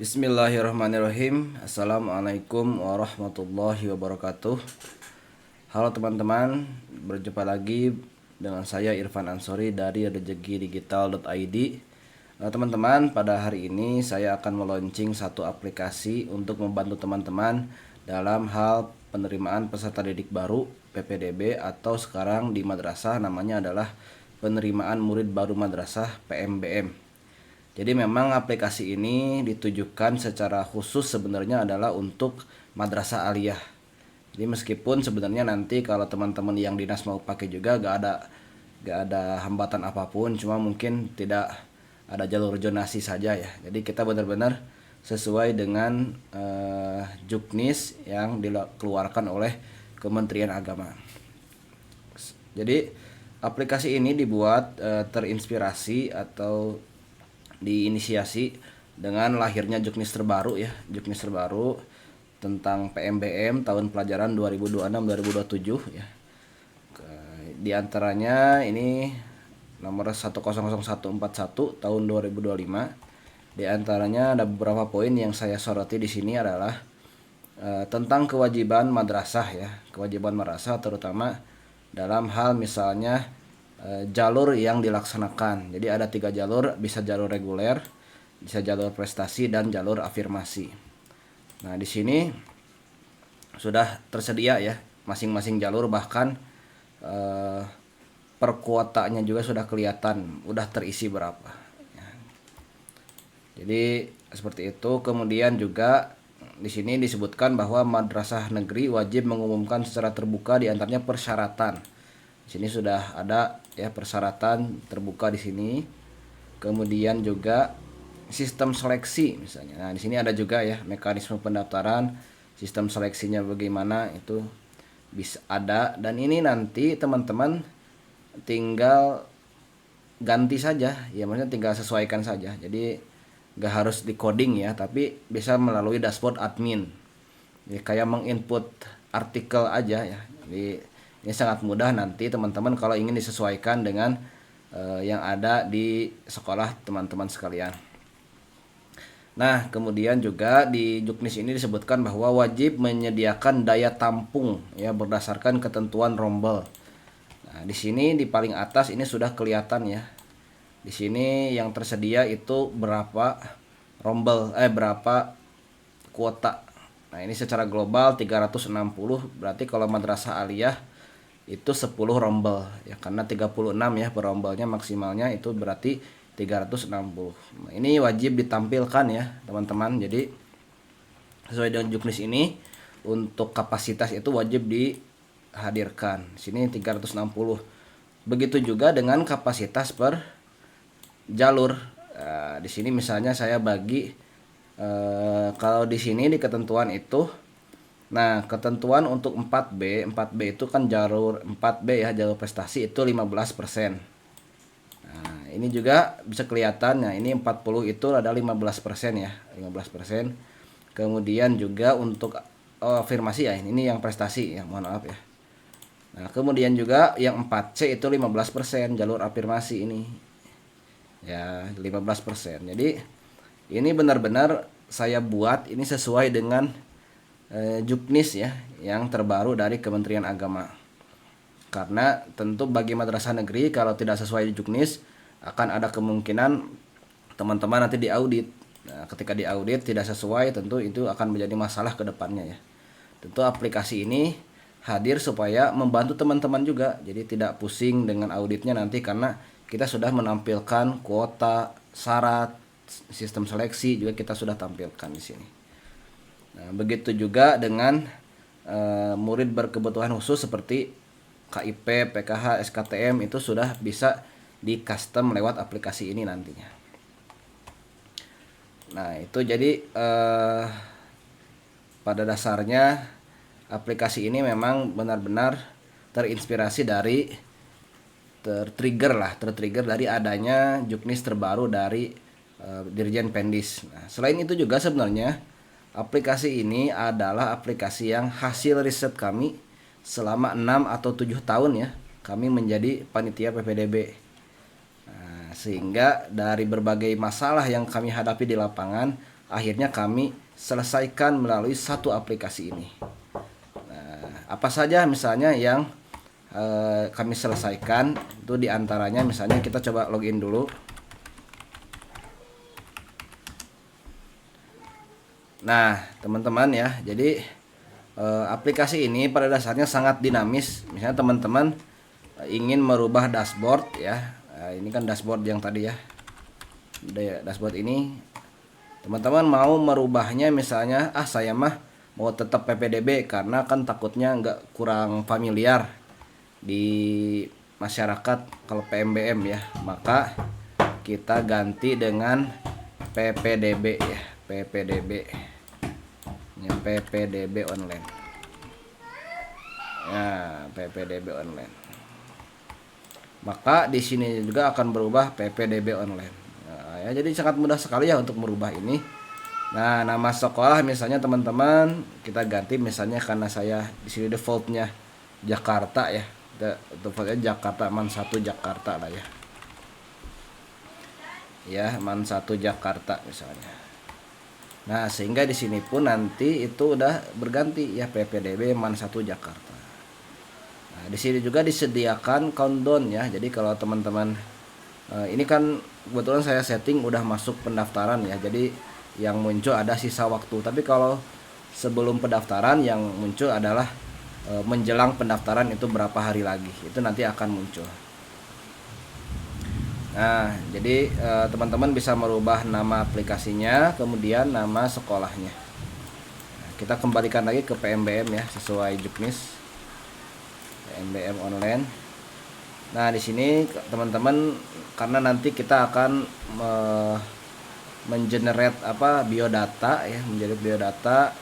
Bismillahirrahmanirrahim. Assalamualaikum warahmatullahi wabarakatuh. Halo teman-teman, berjumpa lagi dengan saya Irfan Ansori dari rezekidigital.id. Teman-teman, pada hari ini saya akan meluncing satu aplikasi untuk membantu teman-teman dalam hal penerimaan peserta didik baru PPDB, atau sekarang di madrasah namanya adalah penerimaan murid baru madrasah PMBM. Jadi memang aplikasi ini ditujukan secara khusus sebenarnya adalah untuk madrasah aliyah. Jadi meskipun sebenarnya nanti kalau teman-teman yang dinas mau pakai juga gak ada hambatan apapun, cuma mungkin tidak ada jalur zonasi saja ya. Jadi kita benar-benar sesuai dengan juknis yang dikeluarkan oleh Kementerian Agama. Jadi aplikasi ini dibuat terinspirasi atau diinisiasi dengan lahirnya juknis terbaru ya, juknis terbaru tentang PMBM tahun pelajaran 2026-2027 ya. Di antaranya ini nomor 100141 tahun 2025. Di antaranya ada beberapa poin yang saya soroti di sini adalah tentang kewajiban madrasah ya, kewajiban madrasah terutama dalam hal misalnya jalur yang dilaksanakan. Jadi ada 3 jalur, bisa jalur reguler, bisa jalur prestasi, dan jalur afirmasi. Nah di sini sudah tersedia ya masing-masing jalur, bahkan per kuotanya juga sudah kelihatan, udah terisi berapa. Jadi seperti itu. Kemudian juga di sini disebutkan bahwa madrasah negeri wajib mengumumkan secara terbuka di antaranya persyaratan. Di sini sudah ada ya persyaratan terbuka di sini. Kemudian juga sistem seleksi misalnya. Nah, di sini ada juga ya mekanisme pendaftaran, sistem seleksinya bagaimana itu bisa ada, dan ini nanti teman-teman tinggal ganti saja ya, maksudnya tinggal sesuaikan saja. Jadi gak harus di coding ya, tapi bisa melalui dashboard admin. Jadi kayak menginput artikel aja ya. Jadi ini sangat mudah nanti teman-teman kalau ingin disesuaikan dengan yang ada di sekolah teman-teman sekalian. Nah, kemudian juga di juknis ini disebutkan bahwa wajib menyediakan daya tampung ya berdasarkan ketentuan rombel. Nah, di sini di paling atas ini sudah kelihatan ya. Di sini yang tersedia itu berapa rombel, berapa kuota. Nah, ini secara global 360, berarti kalau madrasah aliyah itu 10 rombel ya, karena 36 ya per rombelnya maksimalnya, itu berarti 360. Nah, ini wajib ditampilkan ya teman-teman. Jadi sesuai dengan juknis ini untuk kapasitas itu wajib dihadirkan. Sini 360. Begitu juga dengan kapasitas per jalur. Di sini misalnya saya bagi kalau di sini di ketentuan itu, nah ketentuan untuk 4B itu kan jalur 4B ya, jalur prestasi itu 15%. Nah ini juga bisa kelihatan, nah ini 40 itu ada 15% ya, 15%. Kemudian juga untuk afirmasi ya, ini yang prestasi ya, mohon maaf ya. Nah kemudian juga yang 4C itu 15% jalur afirmasi ini ya, 15%. Jadi ini benar-benar saya buat ini sesuai dengan juknis ya yang terbaru dari Kementerian Agama. Karena tentu bagi madrasah negeri kalau tidak sesuai juknis akan ada kemungkinan teman-teman nanti diaudit. Nah, ketika diaudit tidak sesuai, tentu itu akan menjadi masalah ke depannya ya. Tentu aplikasi ini hadir supaya membantu teman-teman juga. Jadi tidak pusing dengan auditnya nanti, karena kita sudah menampilkan kuota, syarat, sistem seleksi juga kita sudah tampilkan di sini. Nah, begitu juga dengan murid berkebutuhan khusus seperti KIP, PKH, SKTM itu sudah bisa di custom lewat aplikasi ini nantinya. Nah, itu jadi pada dasarnya aplikasi ini memang benar-benar terinspirasi dari tertrigger dari adanya juknis terbaru dari Dirjen Pendis. Nah, selain itu juga sebenarnya aplikasi ini adalah aplikasi yang hasil riset kami selama 6 atau 7 tahun ya, kami menjadi panitia PPDB. Nah, sehingga dari berbagai masalah yang kami hadapi di lapangan, akhirnya kami selesaikan melalui satu aplikasi ini. Nah, apa saja misalnya yang kami selesaikan itu diantaranya, misalnya kita coba login dulu. Nah teman-teman ya, jadi aplikasi ini pada dasarnya sangat dinamis. Misalnya teman-teman ingin merubah dashboard ya, ini kan dashboard yang tadi ya, dashboard ini teman-teman mau merubahnya, misalnya saya mah mau tetap PPDB karena kan takutnya nggak kurang familiar di masyarakat kalau PMBM ya, maka kita ganti dengan PPDB ya, PPDB ya, PPDB online ya, PPDB online. Maka di sini juga akan berubah PPDB online. Nah, ya, jadi sangat mudah sekali ya untuk merubah ini. Nah, nama sekolah misalnya teman-teman kita ganti, misalnya karena saya di sini defaultnya Jakarta ya, defaultnya Jakarta, Man 1 Jakarta lah ya. Ya, Man 1 Jakarta misalnya. Nah, sehingga di sini pun nanti itu udah berganti ya, PPDB Man 1 Jakarta. Nah, di sini juga disediakan countdown ya. Jadi kalau teman-teman ini kan kebetulan saya setting udah masuk pendaftaran ya. Jadi yang muncul ada sisa waktu. Tapi kalau sebelum pendaftaran yang muncul adalah menjelang pendaftaran itu berapa hari lagi. Itu nanti akan muncul. Nah, jadi teman-teman bisa merubah nama aplikasinya, kemudian nama sekolahnya. Nah, kita kembalikan lagi ke PMBM ya, sesuai Juknis. PMBM online. Nah, di sini teman-teman karena nanti kita akan mengenerate biodata ya,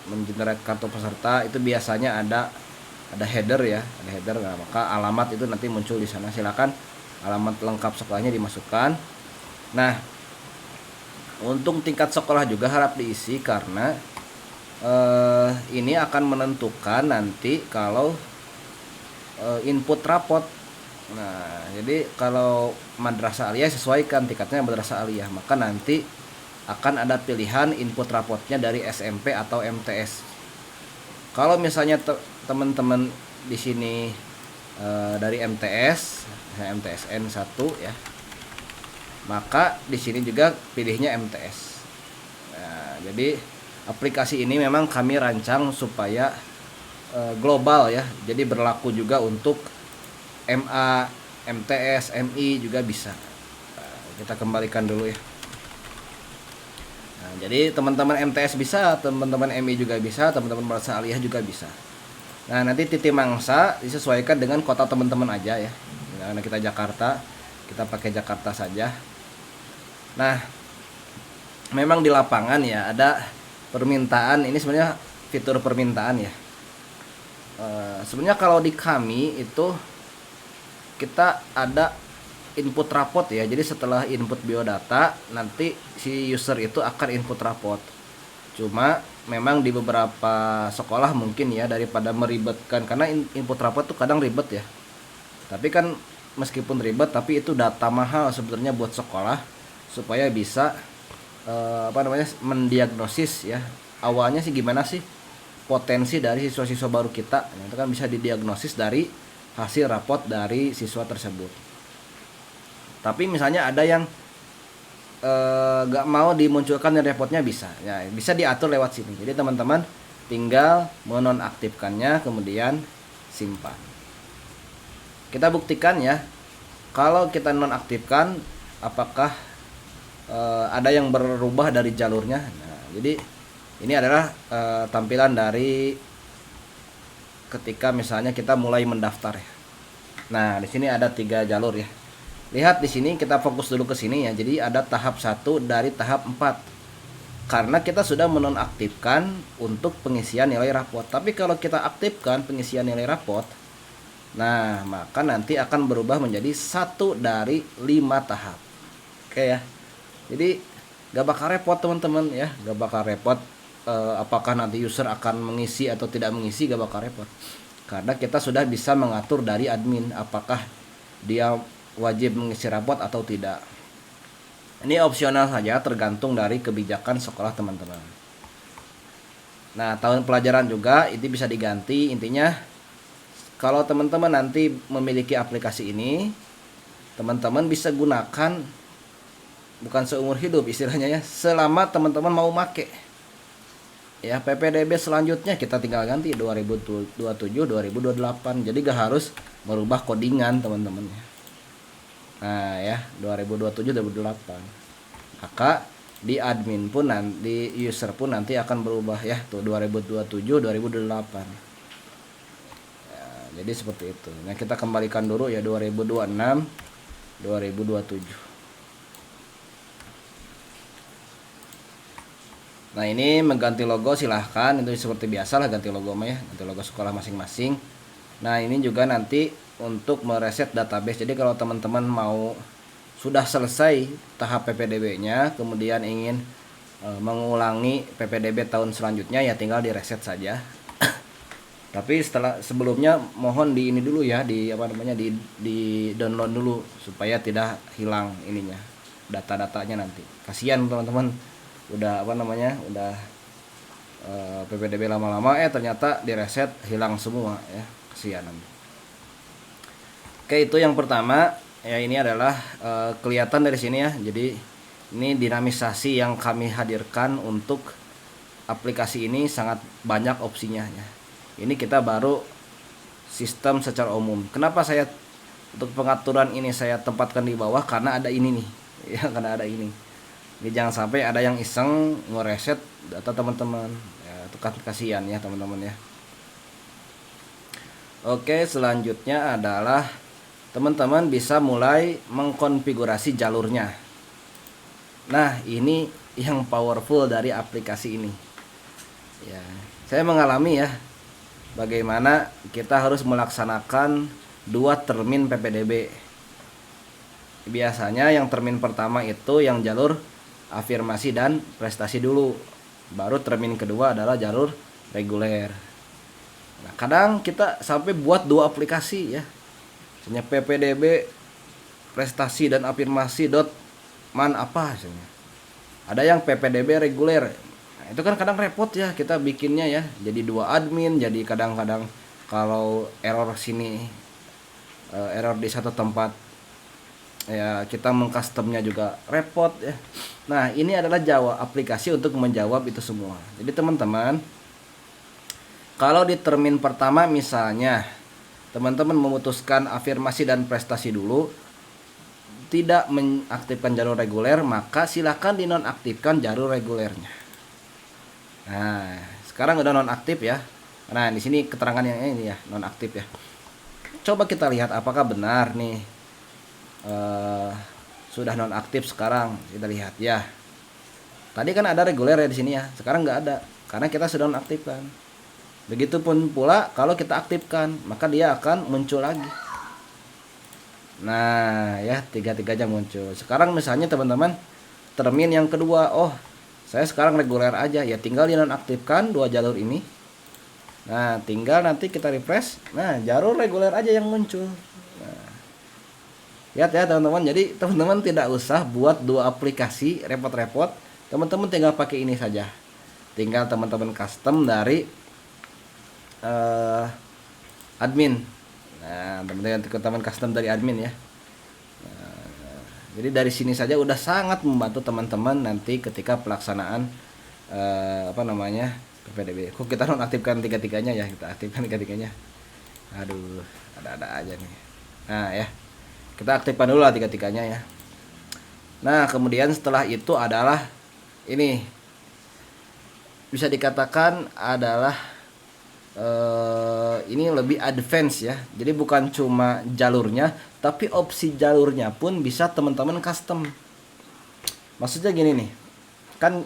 mengenerate kartu peserta, itu biasanya ada header ya, ada header. Nah, maka alamat itu nanti muncul di sana. Silakan alamat lengkap sekolahnya dimasukkan. Nah, untuk tingkat sekolah juga harap diisi karena ini akan menentukan nanti kalau input rapot. Nah, jadi kalau madrasah aliyah sesuaikan tingkatnya madrasah aliyah, maka nanti akan ada pilihan input rapotnya dari SMP atau MTS. Kalau misalnya teman-teman di sini dari MTS, MTSN 1 ya, maka di sini juga pilihnya MTS. Nah, jadi aplikasi ini memang kami rancang supaya global ya, jadi berlaku juga untuk MA, MTS, MI juga bisa. Nah, kita kembalikan dulu ya. Nah, jadi teman-teman MTS bisa, teman-teman MI juga bisa, teman-teman madrasah aliyah juga bisa. Nah, nanti titik mangsa disesuaikan dengan kota teman-teman aja ya. Karena kita Jakarta, kita pakai Jakarta saja. Nah, memang di lapangan ya ada permintaan, ini sebenarnya fitur permintaan ya. Sebenarnya kalau di kami itu kita ada input rapot ya. Jadi setelah input biodata nanti si user itu akan input rapot. Cuma memang di beberapa sekolah mungkin ya, daripada meribetkan, karena input rapot tuh kadang ribet ya. Tapi kan meskipun ribet tapi itu data mahal sebenarnya buat sekolah supaya bisa mendiagnosis ya. Awalnya sih gimana sih potensi dari siswa-siswa baru kita, itu kan bisa didiagnosis dari hasil rapot dari siswa tersebut. Tapi misalnya ada yang gak mau dimunculkan di rapotnya, bisa ya, bisa diatur lewat sini. Jadi teman-teman tinggal menonaktifkannya kemudian simpan. Kita buktikan ya, kalau kita nonaktifkan apakah ada yang berubah dari jalurnya. Nah, jadi ini adalah tampilan dari ketika misalnya kita mulai mendaftar ya. Nah, di sini ada 3 jalur ya. Lihat di sini, kita fokus dulu ke sini ya. Jadi ada tahap 1 dari tahap 4. Karena kita sudah menonaktifkan untuk pengisian nilai rapot. Tapi kalau kita aktifkan pengisian nilai rapot, nah, maka nanti akan berubah menjadi 1 dari 5 tahap. Oke ya. Jadi gak bakal repot teman-teman ya, gak bakal repot. Apakah nanti user akan mengisi atau tidak mengisi, gak bakal repot karena kita sudah bisa mengatur dari admin apakah dia wajib mengisi rapot atau tidak. Ini opsional saja, tergantung dari kebijakan sekolah teman-teman. Nah, tahun pelajaran juga itu bisa diganti. Intinya kalau teman-teman nanti memiliki aplikasi ini, teman-teman bisa gunakan bukan seumur hidup istilahnya ya, selama teman-teman mau make. Ya, PPDB selanjutnya kita tinggal ganti 2027 2028. Jadi gak harus merubah codingan teman-teman. Nah, ya, 2027 2028. Maka di admin pun nanti, di user pun nanti akan berubah ya, tuh 2027 2028. Ya, jadi seperti itu. Nah, kita kembalikan dulu ya 2026 2027. Nah, ini mengganti logo silahkan, itu seperti biasa lah ganti logo mah ya, ganti logo sekolah masing-masing. Nah, ini juga nanti untuk mereset database. Jadi kalau teman-teman mau sudah selesai tahap PPDB-nya, kemudian ingin mengulangi PPDB tahun selanjutnya, ya tinggal direset saja. Tapi sebelumnya mohon di ini dulu ya, di download dulu supaya tidak hilang ininya, data-datanya nanti. Kasihan teman-teman udah PPDB lama-lama ternyata direset hilang semua ya, kasihan nanti. Oke, itu yang pertama ya. Ini adalah kelihatan dari sini ya. Jadi ini dinamisasi yang kami hadirkan untuk aplikasi ini, sangat banyak opsinya ya. Ini kita baru sistem secara umum. Kenapa saya untuk pengaturan ini saya tempatkan di bawah? Karena ada ini nih ya, karena ada ini. Jadi jangan sampai ada yang iseng ngereset data teman-teman ya, itu kan kasihan ya teman-teman ya. Oke, selanjutnya adalah teman-teman bisa mulai mengkonfigurasi jalurnya. Nah, ini yang powerful dari aplikasi ini ya. Saya mengalami ya bagaimana kita harus melaksanakan 2 termin PPDB. Biasanya yang termin pertama itu yang jalur afirmasi dan prestasi dulu, baru termin kedua adalah jalur reguler. Nah, kadang kita sampai buat 2 aplikasi ya, misalnya PPDB prestasi dan afirmasi man apa misalnya. Ada yang PPDB reguler. Nah, itu kan kadang repot ya kita bikinnya ya, jadi 2 admin. Jadi kadang-kadang kalau error sini error di satu tempat ya, kita mengcustomnya juga repot ya. Nah, ini adalah aplikasi untuk menjawab itu semua. Jadi teman-teman, kalau di termin pertama misalnya teman-teman memutuskan afirmasi dan prestasi dulu, tidak mengaktifkan jalur reguler, maka silakan dinonaktifkan jalur regulernya. Nah, sekarang udah nonaktif ya. Nah, di sini keterangan yang ini ya, nonaktif ya. Coba kita lihat apakah benar nih sudah nonaktif. Sekarang kita lihat ya. Tadi kan ada reguler ya di sini ya. Sekarang nggak ada karena kita sudah nonaktifkan. Begitupun pula kalau kita aktifkan, maka dia akan muncul lagi. Nah, ya tiga-tiganya muncul. Sekarang misalnya teman-teman termin yang kedua, oh saya sekarang reguler aja ya, tinggal dinonaktifkan 2 jalur ini. Nah, tinggal nanti kita refresh. Nah, jalur reguler aja yang muncul. Lihat ya teman-teman, jadi teman-teman tidak usah buat 2 aplikasi repot-repot. Teman-teman tinggal pakai ini saja. Tinggal teman-teman custom dari admin. Nah, teman-teman custom dari admin ya. Nah, jadi dari sini saja udah sangat membantu teman-teman nanti ketika pelaksanaan PPDB. Kok kita nonaktifkan 3-tiganya ya? Kita aktifkan 3-tiganya. Aduh, ada-ada aja nih. Nah, ya. Kita aktifkan dulu lah 3-tiganya ya. Nah, kemudian setelah itu adalah ini, bisa dikatakan adalah ini lebih advance ya. Jadi bukan cuma jalurnya, tapi opsi jalurnya pun bisa teman-teman custom. Maksudnya gini nih, kan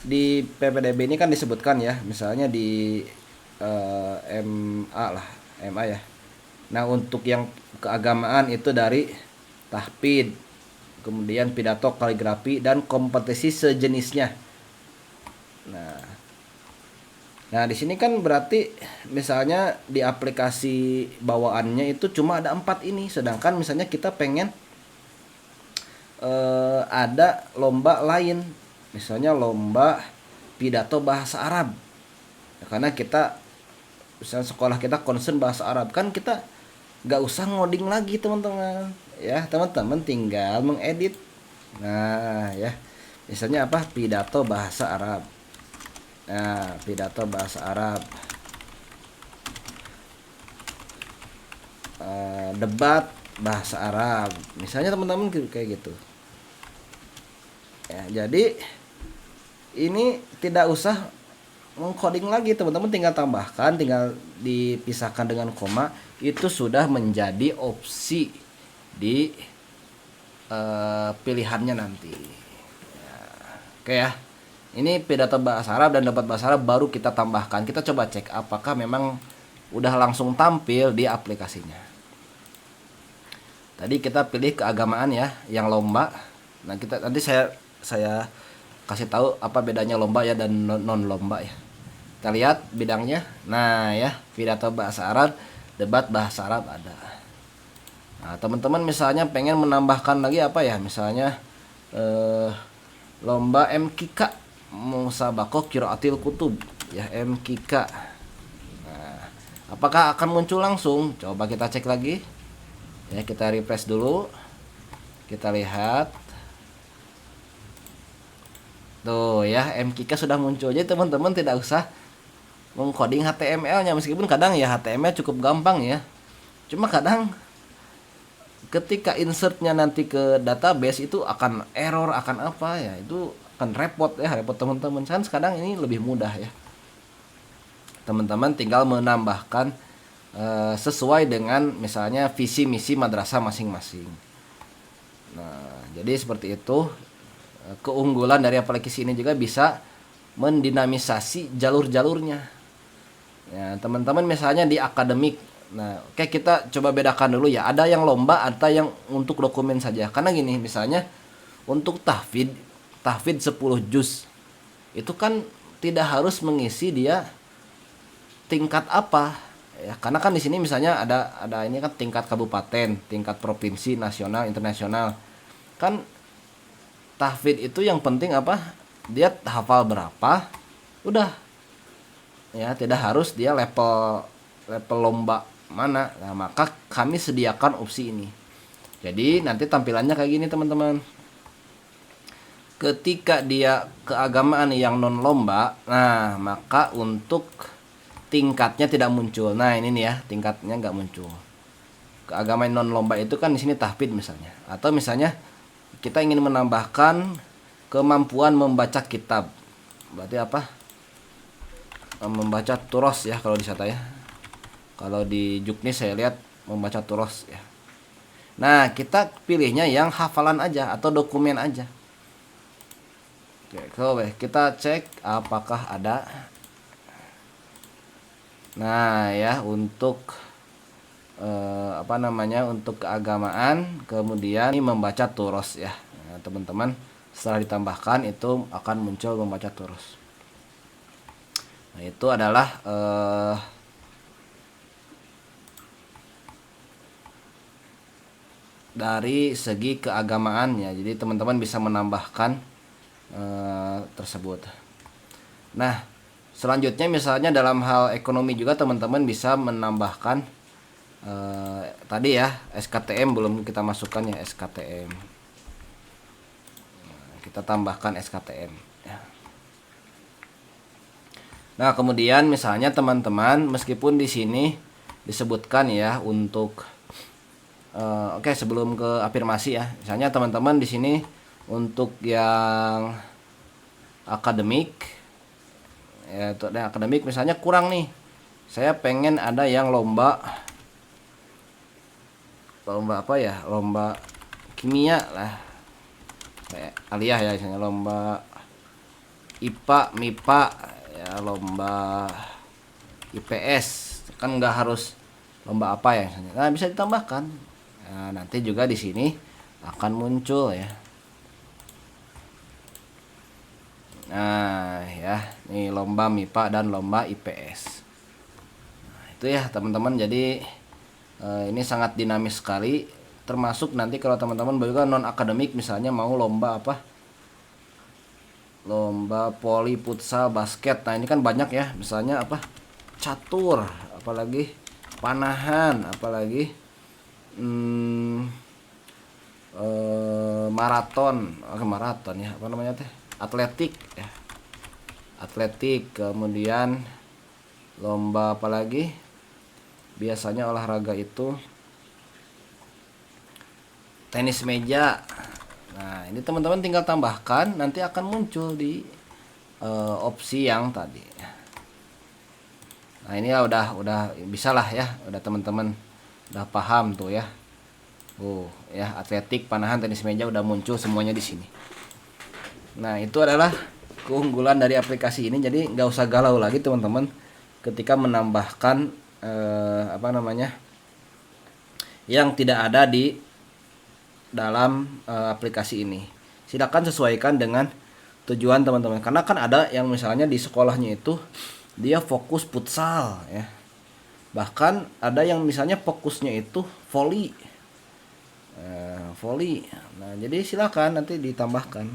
di PPDB ini kan disebutkan ya, misalnya di MA ya. Nah, untuk yang keagamaan itu dari tahfidz, kemudian pidato, kaligrafi, dan kompetisi sejenisnya. Nah, di sini kan berarti misalnya di aplikasi bawaannya itu cuma ada 4 ini, sedangkan misalnya kita pengen ada lomba lain, misalnya lomba pidato bahasa Arab. Karena kita misalnya sekolah kita concern bahasa Arab, kan kita nggak usah ngoding lagi teman-teman ya, teman-teman tinggal mengedit. Nah ya, misalnya apa, pidato bahasa Arab. Nah, pidato bahasa Arab, debat bahasa Arab, misalnya teman-teman kayak gitu ya. Jadi ini tidak usah mengcoding lagi, teman-teman tinggal tambahkan, tinggal dipisahkan dengan koma, itu sudah menjadi opsi di pilihannya nanti ya. Oke ya, ini pidato bahasa Arab dan debat bahasa Arab baru kita tambahkan. Kita coba cek apakah memang udah langsung tampil di aplikasinya. Tadi kita pilih keagamaan ya, yang lomba. Nah, kita nanti saya kasih tahu apa bedanya lomba ya dan non lomba ya. Kita lihat bidangnya. Nah ya, pidato bahasa Arab, debat bahasa Arab ada. Nah, teman-teman misalnya pengen menambahkan lagi apa ya, misalnya lomba MKK, musabaqah qiraatil kutub ya, MKK. Nah, apakah akan muncul langsung? Coba kita cek lagi ya, kita refresh dulu, kita lihat tuh ya, MKK sudah muncul. Jadi teman-teman tidak usah mengcoding HTML-nya, meskipun kadang ya HTML cukup gampang ya, cuma kadang ketika insertnya nanti ke database itu akan error, akan apa ya, itu akan repot ya, repot teman-teman. Kan sekarang ini lebih mudah ya, teman-teman tinggal menambahkan sesuai dengan misalnya visi misi madrasah masing-masing. Nah jadi seperti itu. Keunggulan dari aplikasi ini juga bisa mendinamisasi jalur-jalurnya ya, teman-teman misalnya di akademik. Nah oke, kita coba bedakan dulu ya, ada yang lomba, ada yang untuk dokumen saja. Karena gini, misalnya untuk tahfidz 10 juz itu kan tidak harus mengisi dia tingkat apa ya, karena kan di sini misalnya ada ini kan tingkat kabupaten, tingkat provinsi, nasional, internasional. Kan tahfidz itu yang penting apa, dia hafal berapa udah ya, tidak harus dia level lomba mana. Nah maka kami sediakan opsi ini. Jadi nanti tampilannya kayak gini teman-teman. Ketika dia keagamaan yang non lomba, nah maka untuk tingkatnya tidak muncul. Nah ini nih ya, tingkatnya nggak muncul. Keagamaan non lomba itu kan di sini tahfidz misalnya, atau misalnya kita ingin menambahkan kemampuan membaca kitab, berarti apa, membaca turos ya kalau di Sata ya. Kalau di Juknis saya lihat membaca turos ya. Nah kita pilihnya yang hafalan aja atau dokumen aja. Oke, kita cek apakah ada. Nah ya, untuk untuk keagamaan, kemudian ini membaca turos ya. Nah, teman-teman setelah ditambahkan itu akan muncul membaca turos. Nah itu adalah dari segi keagamaannya. Jadi teman-teman bisa menambahkan tersebut. Nah selanjutnya misalnya dalam hal ekonomi juga teman-teman bisa menambahkan tadi ya, SKTM belum kita masukkan ya, SKTM. Kita tambahkan SKTM ya. Nah kemudian misalnya teman-teman, meskipun di sini disebutkan ya untuk oke, sebelum ke afirmasi ya, misalnya teman-teman di sini untuk yang akademik ya, untuk yang akademik misalnya kurang nih, saya pengen ada yang lomba apa ya, lomba kimia lah kayak aliyah ya, misalnya lomba IPA MIPA ya, lomba IPS kan nggak harus lomba apa ya misalnya. Nah bisa ditambahkan. Nah, nanti juga di sini akan muncul ya. Nah ya, nih lomba MIPA dan lomba IPS. Nah, itu ya teman-teman. Jadi ini sangat dinamis sekali, termasuk nanti kalau teman-teman juga non akademik, misalnya mau lomba apa, lomba voli, futsal, basket. Nah ini kan banyak ya, misalnya apa, catur, apalagi panahan, apalagi maraton ya, apa namanya teh, atletik ya, atletik. Kemudian lomba apalagi, biasanya olahraga itu tenis meja. Nah ini teman-teman tinggal tambahkan, nanti akan muncul di opsi yang tadi. Nah ini ya udah bisa lah ya, udah teman-teman udah paham tuh ya. Ya, atletik, panahan, tenis meja udah muncul semuanya di sini. Nah itu adalah keunggulan dari aplikasi ini. Jadi nggak usah galau lagi teman-teman ketika menambahkan apa namanya, yang tidak ada di dalam aplikasi ini. Silakan sesuaikan dengan tujuan teman-teman. Karena kan ada yang misalnya di sekolahnya itu dia fokus futsal ya. Bahkan ada yang misalnya fokusnya itu volley. Volley. Nah, jadi silakan nanti ditambahkan.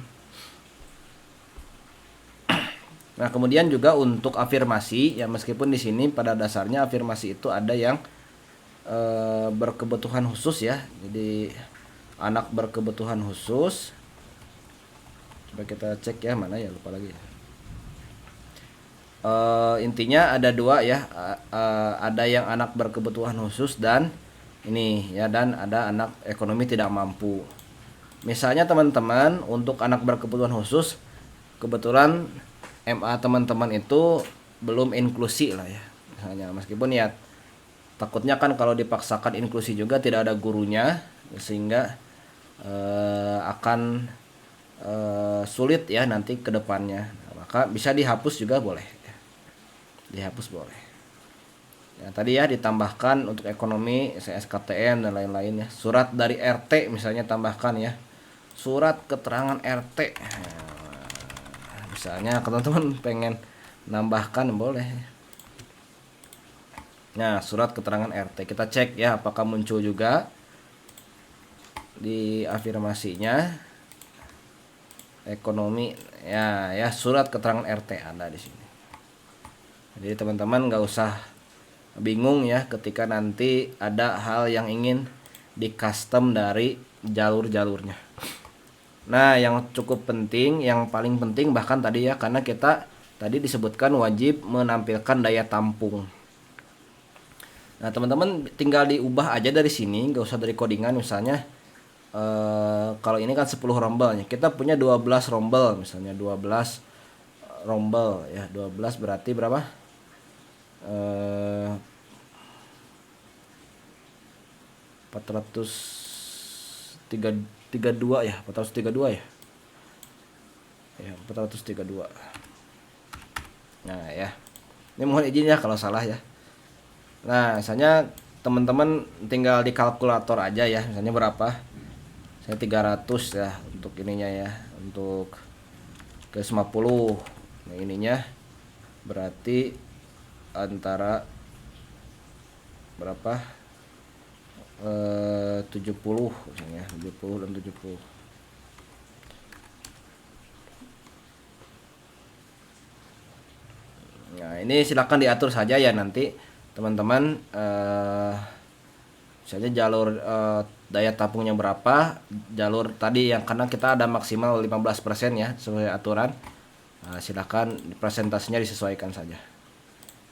Nah, kemudian juga untuk afirmasi ya, meskipun di sini pada dasarnya afirmasi itu ada yang berkebutuhan khusus ya. Jadi anak berkebutuhan khusus. Coba kita cek ya, mana ya, lupa lagi. Intinya ada dua ya, ada yang anak berkebutuhan khusus dan ini ya, dan ada anak ekonomi tidak mampu. Misalnya teman-teman untuk anak berkebutuhan khusus, kebetulan MA teman-teman itu belum inklusi lah ya, misalnya, meskipun ya takutnya kan kalau dipaksakan inklusi juga tidak ada gurunya, sehingga akan sulit ya nanti ke depannya. Maka bisa dihapus juga boleh ya. Dihapus boleh ya. Tadi ya ditambahkan untuk ekonomi, SKTM dan lain-lain ya. Surat dari RT misalnya tambahkan ya, surat keterangan RT. Nah, misalnya teman-teman pengen nambahkan boleh. Nah surat keterangan RT kita cek ya apakah muncul juga di afirmasinya. Ekonomi ya, surat keterangan RT ada di sini. Jadi teman-teman nggak usah bingung ya ketika nanti ada hal yang ingin di custom dari jalur-jalurnya. Nah yang cukup penting, yang paling penting bahkan tadi ya, karena kita tadi disebutkan wajib menampilkan daya tampung. Nah teman-teman tinggal diubah aja dari sini, nggak usah dari codingan. Misalnya kalau ini kan 10 rombelnya, kita punya 12 rombel, misalnya 12 rombel ya, 12 berarti berapa? 432 ya, 432 ya. Ya, 432. Nah, ya. Ini mohon izin ya kalau salah ya. Nah, misalnya teman-teman tinggal di kalkulator aja ya, misalnya berapa? Saya 300 ya untuk ininya ya, untuk ke 50. Nah, ininya berarti antara berapa? 70 misalnya, 70 dan 70. Nah, ini silakan diatur saja ya nanti teman-teman, misalnya jalur daya tampungnya berapa, jalur tadi yang, karena kita ada maksimal 15% ya sesuai aturan. Nah, silakan presentasinya disesuaikan saja.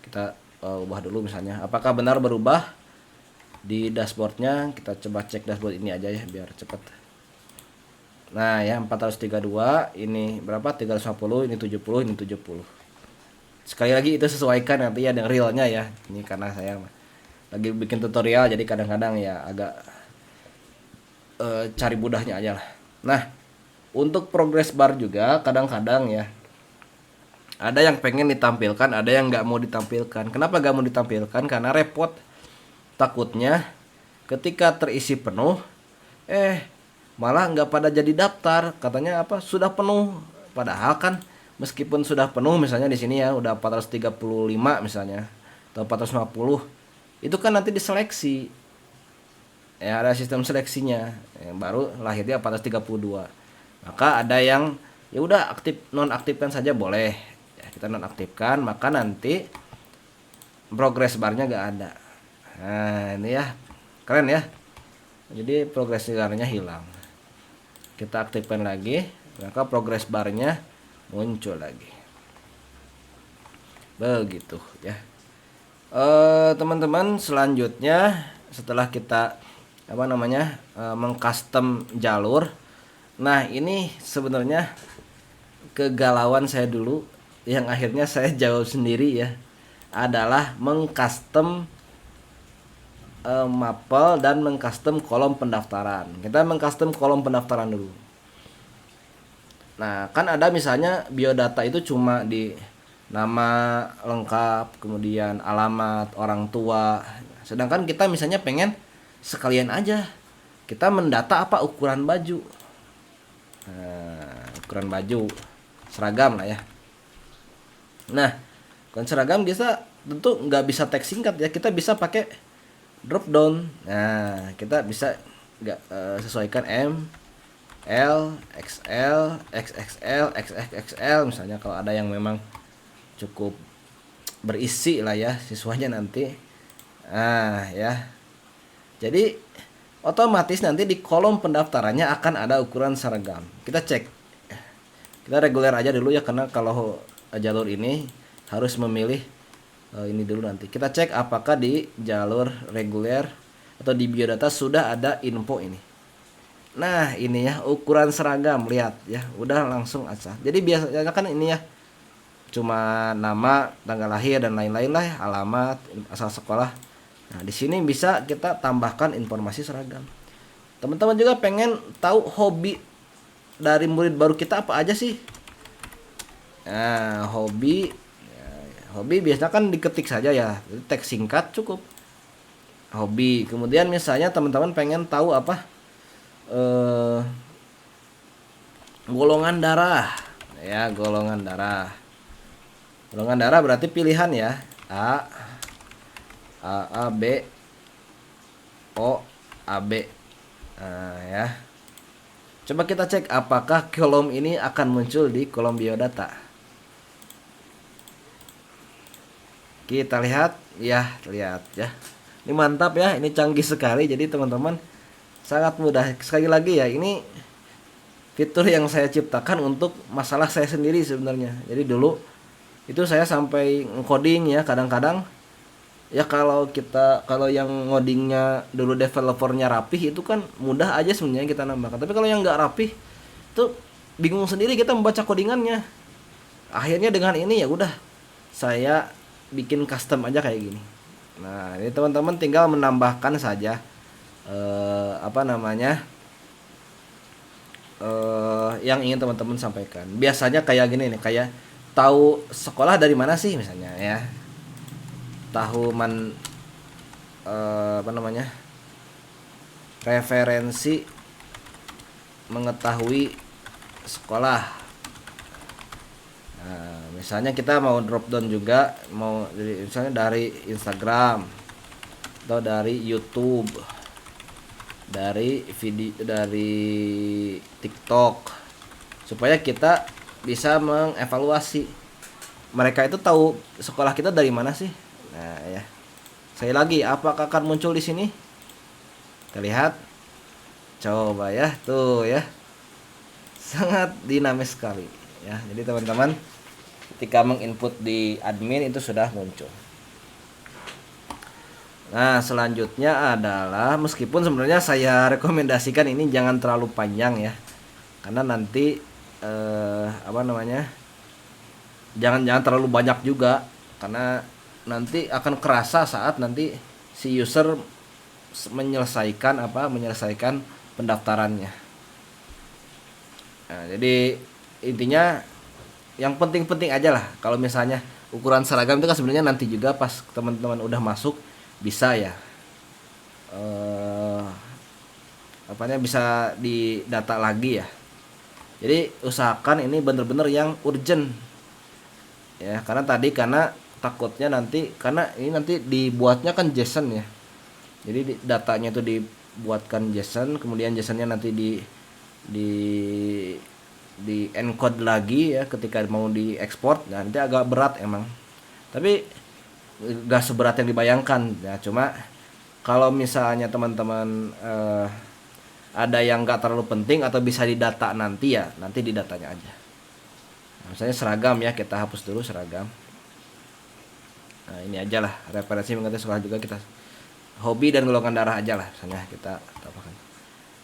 Kita ubah dulu misalnya apakah benar berubah di dashboardnya. Kita coba cek dashboard ini aja ya biar cepat. Nah ya 432, ini berapa, 350, ini 70, ini 70. Sekali lagi itu sesuaikan nanti ya dengan realnya ya. Ini karena saya lagi bikin tutorial jadi kadang-kadang ya agak cari mudahnya aja lah. Nah untuk progress bar juga kadang-kadang ya ada yang pengen ditampilkan, ada yang nggak mau ditampilkan. Kenapa nggak mau ditampilkan? Karena repot. Takutnya ketika terisi penuh, malah nggak pada jadi daftar. Katanya apa? Sudah penuh. Padahal kan meskipun sudah penuh, misalnya di sini ya udah 435 misalnya atau 450, itu kan nanti diseleksi. ya ada sistem seleksinya. Baru lahirnya 432. Maka ada yang ya udah aktif nonaktifkan saja boleh. Ya, kita nonaktifkan, maka nanti progress barnya gak ada. Nah, ini ya. Keren ya. Jadi progress barnya hilang. Kita aktifkan lagi, maka progress barnya muncul lagi. Begitu ya. Teman-teman, selanjutnya setelah kita mengcustom jalur. Nah, ini sebenarnya kegalauan saya dulu yang akhirnya saya jawab sendiri ya, adalah mengcustom mapel dan mengcustom kolom pendaftaran. Kita mengcustom kolom pendaftaran dulu. Nah, kan ada misalnya biodata itu cuma di nama lengkap, kemudian alamat, orang tua. Sedangkan kita misalnya pengen sekalian aja kita mendata apa ukuran baju. Nah, ukuran baju seragam lah ya. Nah, ukuran seragam bisa tentu nggak bisa teks singkat ya, kita bisa pakai drop down. Nah, kita bisa nggak sesuaikan M, L, XL, XXL, XXXL misalnya kalau ada yang memang cukup berisi lah ya siswanya nanti. Nah ya, jadi otomatis nanti di kolom pendaftarannya akan ada ukuran seragam. Kita cek, kita reguler aja dulu ya, karena kalau jalur ini harus memilih ini dulu. Nanti kita cek apakah di jalur reguler atau di biodata sudah ada info ini. Nah ini ya ukuran seragam, lihat ya, udah langsung aja. Jadi biasanya kan ini ya cuma nama, tanggal lahir dan lain-lain lah ya, alamat, asal sekolah. Nah, di sini bisa kita tambahkan informasi seragam. Teman-teman juga pengen tahu hobi dari murid baru kita apa aja sih? Nah, hobi biasanya kan diketik saja ya, teks singkat cukup. Hobi. Kemudian misalnya teman-teman pengen tahu apa? Golongan darah. Ya, golongan darah. Golongan darah berarti pilihan ya, A, B, O, AB. Nah ya, coba kita cek apakah kolom ini akan muncul di kolom biodata. Kita lihat ya, lihat ya, ini mantap ya, ini canggih sekali. Jadi teman-teman sangat mudah. Sekali lagi ya, ini fitur yang saya ciptakan untuk masalah saya sendiri sebenarnya. Jadi dulu itu saya sampai coding ya, kadang-kadang ya kalau yang ngodingnya dulu developernya rapih itu kan mudah aja sebenarnya kita nambahkan. Tapi kalau yang nggak rapih itu bingung sendiri kita membaca codingannya. Akhirnya dengan ini ya udah saya bikin custom aja kayak gini. Nah ini teman-teman tinggal menambahkan saja yang ingin teman-teman sampaikan. Biasanya kayak gini nih, kayak tahu sekolah dari mana sih misalnya ya, tahu referensi mengetahui sekolah. Nah, misalnya kita mau drop down juga, mau misalnya dari Instagram atau dari YouTube, dari video, dari TikTok, supaya kita bisa mengevaluasi mereka itu tahu sekolah kita dari mana sih. Nah ya, saya lagi apakah akan muncul di sini? Kita lihat, coba ya, tuh ya, sangat dinamis sekali ya. Jadi teman-teman ketika menginput di admin itu sudah muncul. Nah selanjutnya adalah, meskipun sebenarnya saya rekomendasikan ini jangan terlalu panjang ya, karena nanti jangan terlalu banyak juga, karena nanti akan kerasa saat nanti si user menyelesaikan pendaftarannya. Nah, jadi intinya yang penting-penting aja lah. Kalau misalnya ukuran seragam itu kan sebenarnya nanti juga pas teman-teman udah masuk bisa ya bisa didata lagi ya. Jadi usahakan ini bener-bener yang urgent ya, karena takutnya nanti, karena ini nanti dibuatnya kan JSON ya, jadi datanya itu buatkan JSON, kemudian JSON-nya nanti di di encode lagi ya ketika mau diekspor. Nah, nanti agak berat emang, tapi gak seberat yang dibayangkan ya. Cuma kalau misalnya teman-teman ada yang gak terlalu penting atau bisa didata nanti ya, nanti di datanya aja. Nah, misalnya seragam ya, kita hapus dulu seragam. Nah, ini aja lah referensi mengetahui sekolah juga, kita hobi dan golongan darah aja lah misalnya kita tambahkan.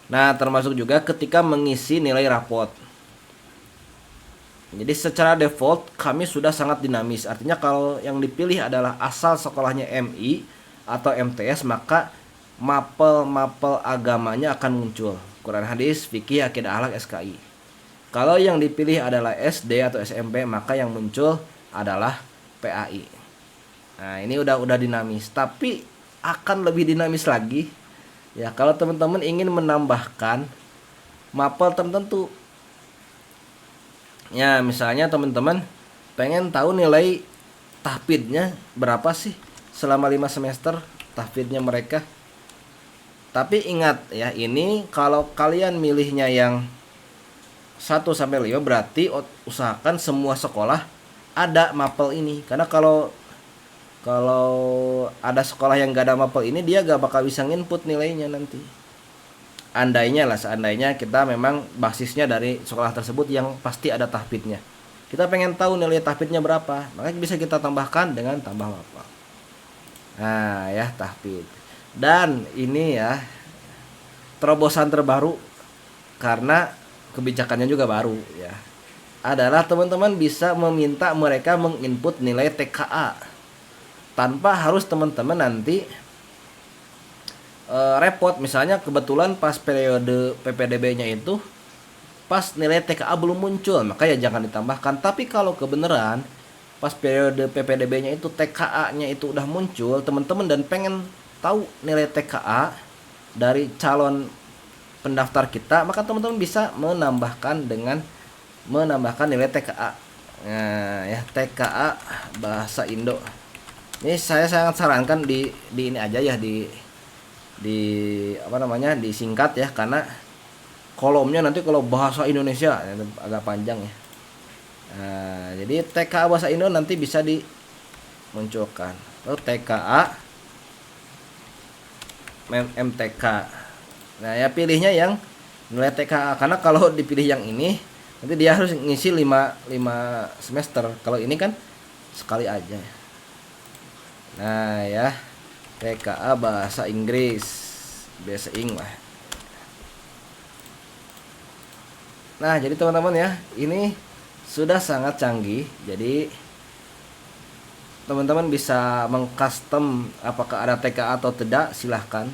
Nah, termasuk juga ketika mengisi nilai rapot. Jadi secara default kami sudah sangat dinamis. Artinya kalau yang dipilih adalah asal sekolahnya MI atau MTS, maka mapel-mapel agamanya akan muncul. Quran hadis, fikih, akidah akhlak, SKI. Kalau yang dipilih adalah SD atau SMP, maka yang muncul adalah PAI. Nah, ini udah dinamis, tapi akan lebih dinamis lagi ya kalau teman-teman ingin menambahkan mapel tertentu. Ya, misalnya teman-teman pengen tahu nilai tahfidnya berapa sih selama 5 semester tahfidnya mereka. Tapi ingat ya, ini kalau kalian milihnya yang 1 sampai 5 berarti usahakan semua sekolah ada mapel ini. Karena kalau ada sekolah yang gak ada mapel ini, dia gak bakal bisa nginput nilainya nanti. Seandainya kita memang basisnya dari sekolah tersebut yang pasti ada tahfidnya. Kita pengen tahu nilai tahfidnya berapa, maka bisa kita tambahkan dengan tambah mapel. Nah ya, tahfid. Dan ini ya terobosan terbaru karena kebijakannya juga baru ya, adalah teman-teman bisa meminta mereka menginput nilai TKA tanpa harus teman-teman nanti repot. Misalnya kebetulan pas periode PPDB-nya itu pas nilai TKA belum muncul, maka ya jangan ditambahkan. Tapi kalau kebenaran pas periode PPDB-nya itu TKA-nya itu udah muncul teman-teman, dan pengen tahu nilai TKA dari calon pendaftar kita, maka teman-teman bisa menambahkan nilai TKA. Nah ya, TKA bahasa Indo. Ini saya sangat sarankan di ini aja ya, di disingkat ya, karena kolomnya nanti kalau bahasa Indonesia agak panjang ya. Nah, jadi TKA bahasa Indo nanti bisa dimunculkan. Lalu TKA MTK. Nah, ya pilihnya yang nilai TKA, karena kalau dipilih yang ini nanti dia harus ngisi 5 semester. Kalau ini kan sekali aja. Nah ya, TKA bahasa Inggris, bahasa Inggris lah. Nah, jadi teman-teman ya, ini sudah sangat canggih. Jadi teman-teman bisa mengcustom apakah ada TKA atau tidak, silahkan.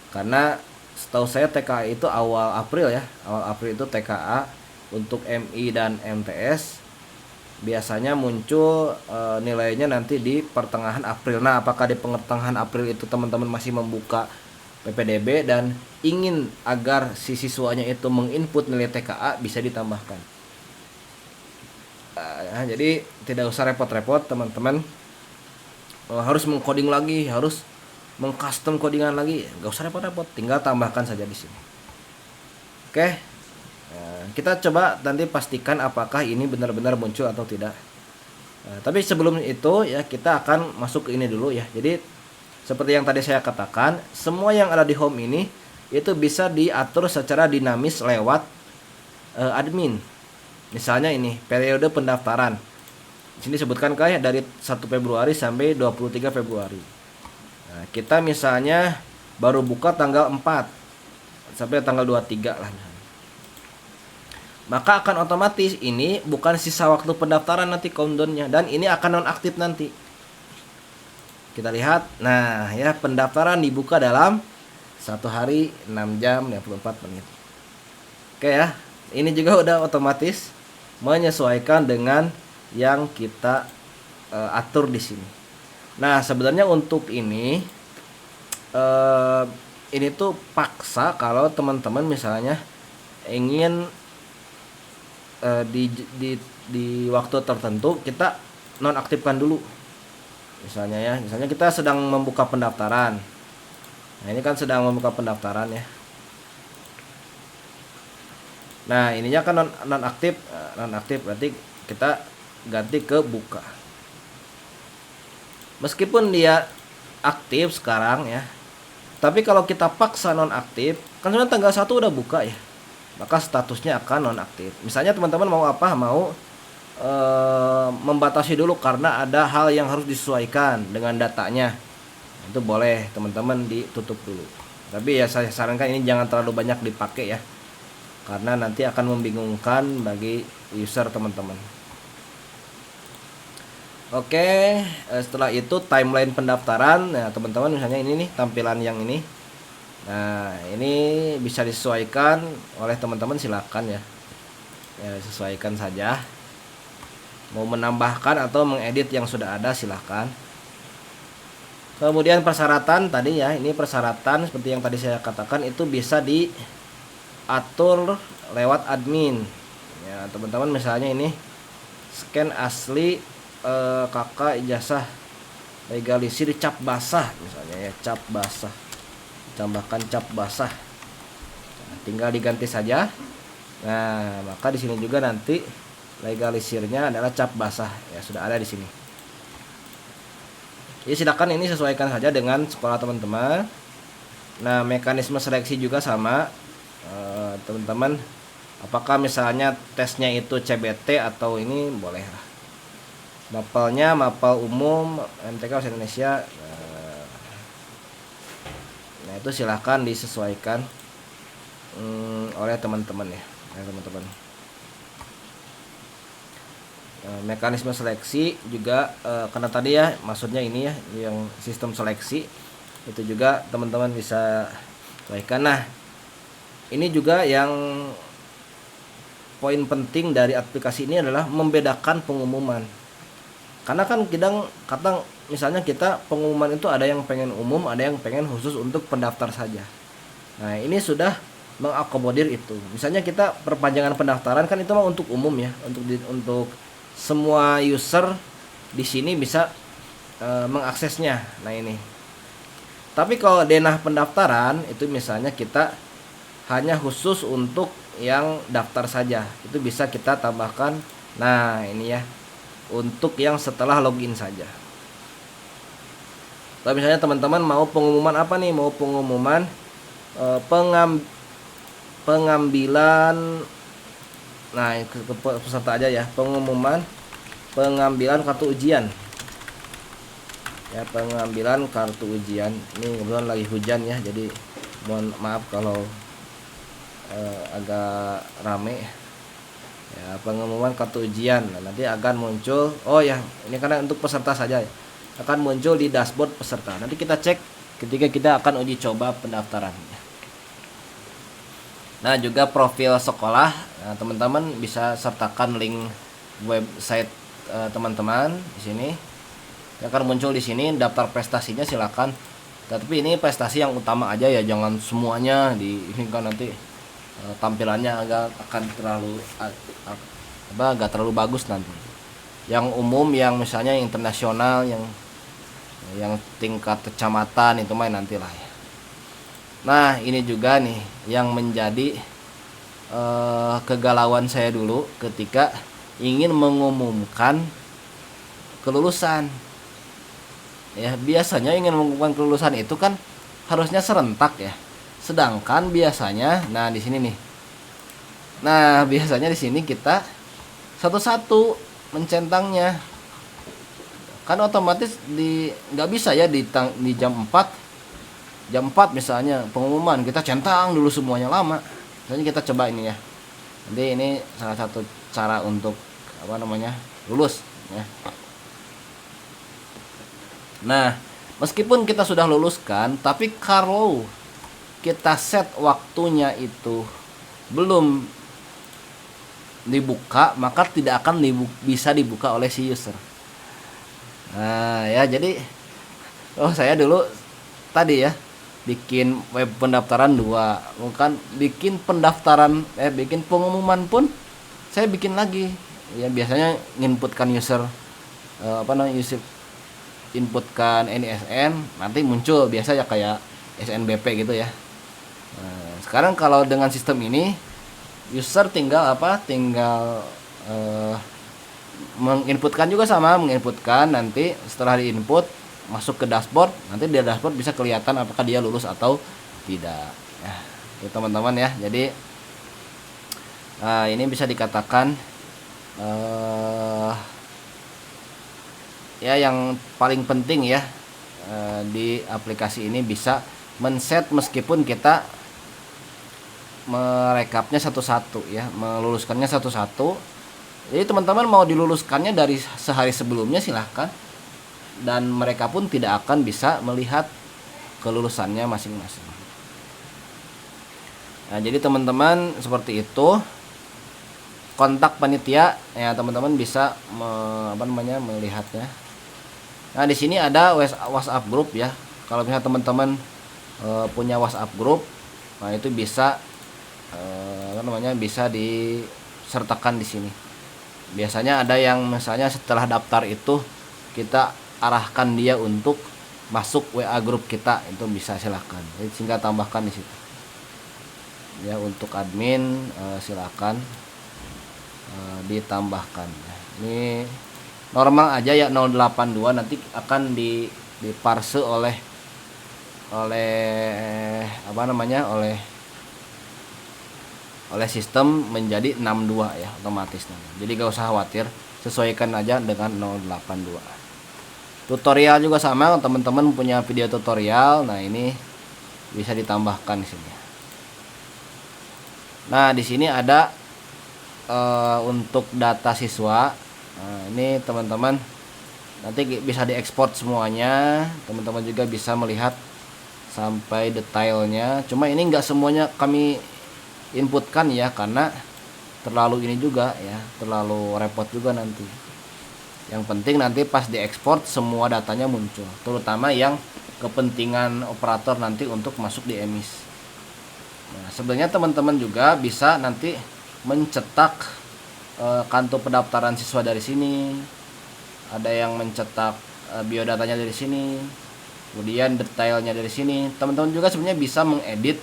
Karena setahu saya TKA itu awal April ya, awal April itu TKA untuk MI dan MTS. Biasanya muncul nilainya nanti di pertengahan April. Nah, apakah di pertengahan April itu teman-teman masih membuka PPDB dan ingin agar si siswanya itu menginput nilai TKA, bisa ditambahkan. Jadi tidak usah repot-repot teman-teman harus mengcoding lagi, harus mengcustom codingan lagi, nggak usah repot-repot, tinggal tambahkan saja di sini. Oke. Kita coba nanti pastikan apakah ini benar-benar muncul atau tidak. Tapi sebelum itu ya, kita akan masuk ke ini dulu ya. Jadi seperti yang tadi saya katakan, semua yang ada di home ini itu bisa diatur secara dinamis lewat admin. Misalnya ini periode pendaftaran. Di sini sebutkan kayak dari 1 Februari sampai 23 Februari. Nah, kita misalnya baru buka tanggal 4 sampai tanggal 23 lah. Maka akan otomatis ini bukan sisa waktu pendaftaran nanti countdownnya, dan ini akan nonaktif nanti. Kita lihat, nah ya, pendaftaran dibuka dalam 1 hari 6 jam 54 menit. Oke ya, ini juga udah otomatis menyesuaikan dengan yang kita atur di sini. Nah, sebenarnya untuk ini tuh paksa kalau teman-teman misalnya ingin di waktu tertentu kita nonaktifkan dulu. Misalnya kita sedang membuka pendaftaran. Nah, ini kan sedang membuka pendaftaran ya. Nah, ininya kan non aktif, berarti kita ganti ke buka. Meskipun dia aktif sekarang ya, tapi kalau kita paksa non aktif, kan sebenarnya tanggal 1 udah buka ya, maka statusnya akan non aktif. Misalnya teman-teman mau apa, mau membatasi dulu karena ada hal yang harus disesuaikan dengan datanya, itu boleh teman-teman ditutup dulu. Tapi ya saya sarankan ini jangan terlalu banyak dipakai ya, karena nanti akan membingungkan bagi user teman-teman. Oke, setelah itu timeline pendaftaran. Nah, teman-teman misalnya ini nih tampilan yang ini. Nah, ini bisa disesuaikan oleh teman-teman, silakan ya. Ya, sesuaikan saja. Mau menambahkan atau mengedit yang sudah ada silakan. Kemudian persyaratan tadi ya, ini persyaratan seperti yang tadi saya katakan itu bisa diatur lewat admin. Ya, teman-teman misalnya ini scan asli kakak ijazah legalisir cap basah misalnya ya, cap basah, tambahkan cap basah. Nah, tinggal diganti saja. Nah, maka di sini juga nanti legalisirnya adalah cap basah ya, sudah ada di sini. Ya silakan ini sesuaikan saja dengan sekolah teman-teman. Nah, mekanisme seleksi juga sama teman-teman. Apakah misalnya tesnya itu CBT atau ini boleh lah. Mapelnya mapel umum MTK bahasa Indonesia. Nah, itu silahkan disesuaikan oleh teman-teman ya, teman-teman. Mekanisme seleksi juga karena tadi ya maksudnya ini ya yang sistem seleksi itu juga teman-teman bisa sesuaikan. Nah, ini juga yang poin penting dari aplikasi ini adalah membedakan pengumuman. Karena kan kadang misalnya kita pengumuman itu ada yang pengen umum, ada yang pengen khusus untuk pendaftar saja. Nah, ini sudah mengakomodir itu. Misalnya kita perpanjangan pendaftaran kan itu mah untuk umum ya, untuk semua user di sini bisa mengaksesnya. Nah, ini. Tapi kalau denah pendaftaran itu misalnya kita hanya khusus untuk yang daftar saja. Itu bisa kita tambahkan. Nah, ini ya. Untuk yang setelah login saja. Kalau misalnya teman-teman mau pengumuman apa nih? Mau pengumuman pengambilan, nah peserta aja ya, pengumuman pengambilan kartu ujian. Ya, pengambilan kartu ujian. Ini kebetulan lagi hujan ya, jadi mohon maaf kalau agak rame. Ya, pengumuman kartu ujian. Nah, nanti akan muncul, oh ya, ini karena untuk peserta saja ya, akan muncul di dashboard peserta. Nanti kita cek ketika kita akan uji coba pendaftaran. Nah, juga profil sekolah. Nah, teman-teman bisa sertakan link website teman-teman di sini. Yang akan muncul di sini daftar prestasinya silakan. Tapi ini prestasi yang utama aja ya, jangan semuanya di ini kan nanti tampilannya akan agak terlalu bagus nanti. Yang umum, yang misalnya internasional, yang tingkat kecamatan itu mah nantilah ya. Nah, ini juga nih yang menjadi kegalauan saya dulu ketika ingin mengumumkan kelulusan. Ya, biasanya ingin mengumumkan kelulusan itu kan harusnya serentak ya. Sedangkan biasanya, nah di sini nih. Nah, biasanya di sini kita satu-satu mencentangnya. Kan otomatis nggak bisa ya di jam 4 misalnya pengumuman kita centang dulu semuanya, lama. Misalnya kita coba ini ya. Jadi ini salah satu cara untuk lulus ya. Nah, meskipun kita sudah luluskan, tapi kalau kita set waktunya itu belum dibuka, maka tidak akan bisa dibuka oleh si user. Nah ya, jadi saya dulu tadi ya bikin web pendaftaran 2, bukan bikin pendaftaran bikin pengumuman pun saya bikin lagi ya. Biasanya inputkan user user inputkan NISN, nanti muncul biasa ya kayak SNBP gitu ya. Nah, sekarang kalau dengan sistem ini user tinggal menginputkan juga, sama menginputkan, nanti setelah diinput masuk ke dashboard, nanti di dashboard bisa kelihatan apakah dia lulus atau tidak ya, itu teman-teman ya. Jadi ini bisa dikatakan ya yang paling penting ya di aplikasi ini, bisa men-set meskipun kita merekapnya satu-satu ya, meluluskannya satu-satu. Jadi teman-teman mau diluluskannya dari sehari sebelumnya silahkan, dan mereka pun tidak akan bisa melihat kelulusannya masing-masing. Nah, jadi teman-teman seperti itu. Kontak panitia ya, teman-teman bisa melihatnya. Nah, di sini ada WhatsApp group ya. Kalau misalnya teman-teman punya WhatsApp group, nah itu bisa bisa disertakan di sini. Biasanya ada yang misalnya setelah daftar itu kita arahkan dia untuk masuk WA grup kita, itu bisa silahkan. Jadi sehingga tambahkan di situ. Ya, untuk admin silakan ditambahkan. Ini normal aja ya 082, nanti akan diparse oleh sistem menjadi 62 ya, otomatis. Jadi gak usah khawatir, sesuaikan aja dengan 082. Tutorial juga sama, teman-teman punya video tutorial, nah ini bisa ditambahkan di sini. Nah, di sini ada untuk data siswa. Nah, ini teman-teman nanti bisa diekspor semuanya. Teman-teman juga bisa melihat sampai detailnya. Cuma ini enggak semuanya kami inputkan ya, karena terlalu ini juga ya, terlalu repot juga nanti. Yang penting nanti pas diekspor semua datanya muncul, terutama yang kepentingan operator nanti untuk masuk di emis. Nah, sebenarnya teman-teman juga bisa nanti mencetak kantor pendaftaran siswa dari sini, ada yang mencetak biodatanya dari sini, kemudian detailnya dari sini. Teman-teman juga sebenarnya bisa mengedit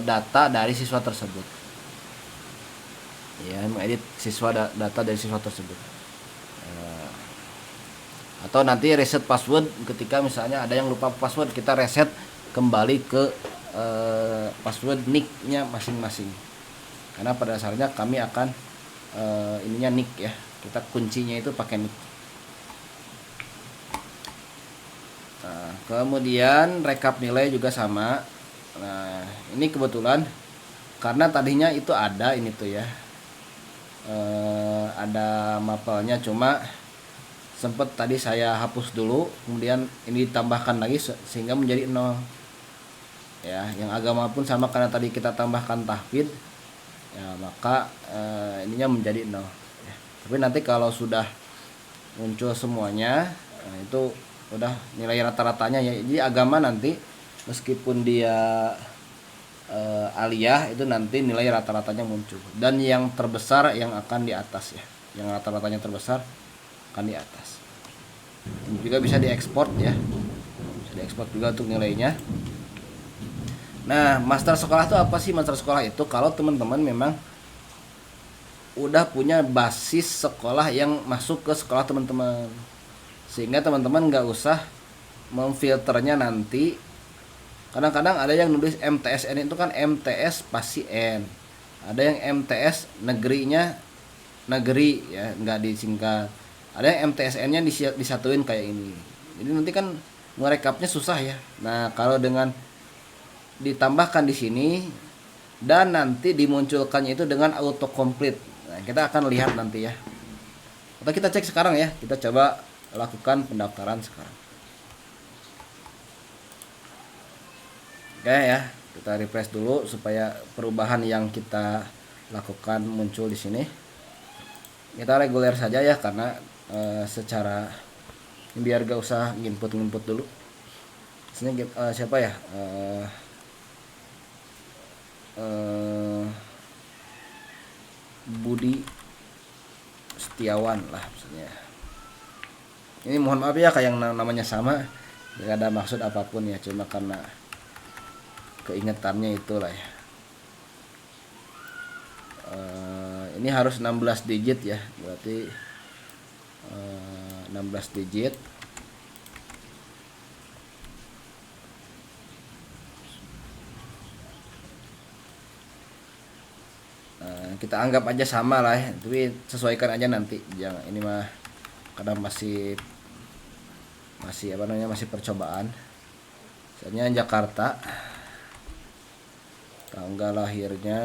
data dari siswa tersebut ya, mengedit data dari siswa tersebut, atau nanti reset password. Ketika misalnya ada yang lupa password, kita reset kembali ke password nick-nya masing-masing. Karena pada dasarnya kami akan ininya nick ya, kita kuncinya itu pakai nick. Nah, kemudian rekap nilai juga sama. Nah, ini kebetulan karena tadinya itu ada ini tuh ya, ada mapelnya, cuma sempet tadi saya hapus dulu, kemudian ini ditambahkan lagi sehingga menjadi 0 ya. Yang agama pun sama, karena tadi kita tambahkan tahfidz ya, maka ininya menjadi 0 ya. Tapi nanti kalau sudah muncul semuanya, itu udah nilai rata-ratanya ya. Jadi agama nanti meskipun dia aliyah, itu nanti nilai rata-ratanya muncul, dan yang terbesar yang akan di atas ya, yang rata-ratanya terbesar akan di atas. Ini juga bisa diekspor ya, bisa diekspor juga untuk nilainya. Nah, master sekolah itu apa sih? Master sekolah itu kalau teman-teman memang udah punya basis sekolah yang masuk ke sekolah teman-teman, sehingga teman-teman nggak usah memfilternya nanti. Kadang-kadang ada yang nulis MTSN itu kan MTS pasti N, ada yang MTS negerinya negeri ya, nggak disingkat, ada yang MTSN-nya disatuin kayak ini. Jadi nanti kan merekapnya susah ya. Nah, kalau dengan ditambahkan di sini dan nanti dimunculkannya itu dengan autocomplete, nah, kita akan lihat nanti ya, atau kita cek sekarang ya, kita coba lakukan pendaftaran sekarang. Oke ya, kita refresh dulu supaya perubahan yang kita lakukan muncul di sini. Kita reguler saja ya, karena secara biar gak usah input dulu. Sini siapa ya? Budi Setiawan lah misalnya. Ini mohon maaf ya, kayak yang namanya sama, Gak ada maksud apapun ya, cuma karena keingetannya itulah ya. Ini harus 16 digit ya, berarti 16 digit. Kita anggap aja sama lah ya, tapi sesuaikan aja nanti. Jangan, ini mah kadang masih apa namanya, masih percobaan. Misalnya Jakarta, tanggal lahirnya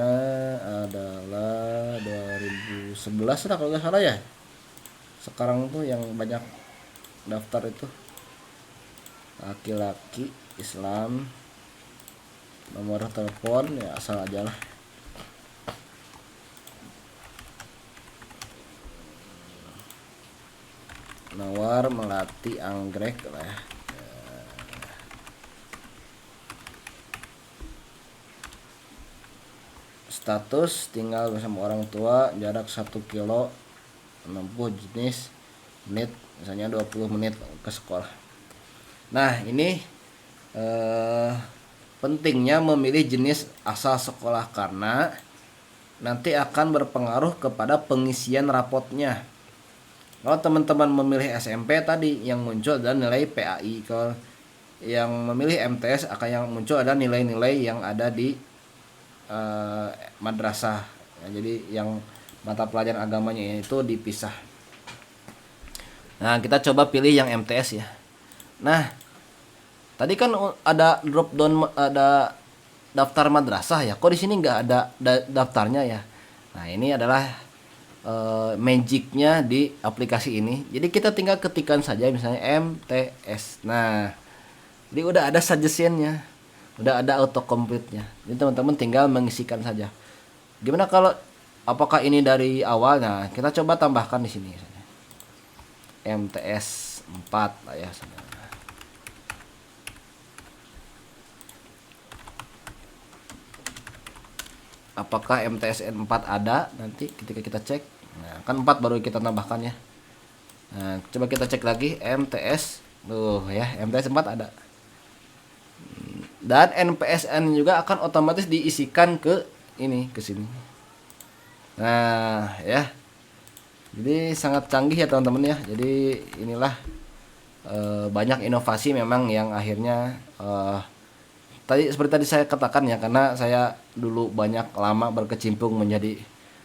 adalah 2011 lah kalau nggak salah ya. Sekarang tuh yang banyak daftar itu laki-laki, Islam, nomor telepon ya asal aja lah. Nawar, Melati, Anggrek lah ya. Status tinggal bersama orang tua, jarak 1 kilo, 60 jenis menit, misalnya 20 menit ke sekolah. Nah ini pentingnya memilih jenis asal sekolah karena nanti akan berpengaruh kepada pengisian rapotnya. Kalau teman-teman memilih SMP tadi, yang muncul adalah nilai PAI. Kalau yang memilih MTS akan yang muncul adalah nilai-nilai yang ada di madrasah ya, jadi yang mata pelajaran agamanya itu dipisah. Nah kita coba pilih yang MTS ya. Nah tadi kan ada drop down, ada daftar madrasah ya, kok di sini nggak ada daftarnya ya. Nah ini adalah magicnya di aplikasi ini. Jadi kita tinggal ketikkan saja misalnya MTS. Nah jadi udah ada suggestionnya, udah ada autocomplete-nya. Jadi teman-teman tinggal mengisikan saja. Gimana kalau apakah ini dari awal? Nah, kita coba tambahkan di sini MTS 4 lah ya. Apakah MTSN 4 ada? Nanti ketika kita cek. Nah, kan 4 baru kita tambahkan ya. Nah, coba kita cek lagi MTS. Tuh ya, MTS 4 ada. Dan NPSN juga akan otomatis diisikan ke ini, ke sini. Nah ya, jadi sangat canggih ya teman-teman ya. Jadi inilah banyak inovasi memang yang akhirnya seperti tadi saya katakan ya, karena saya dulu banyak lama berkecimpung menjadi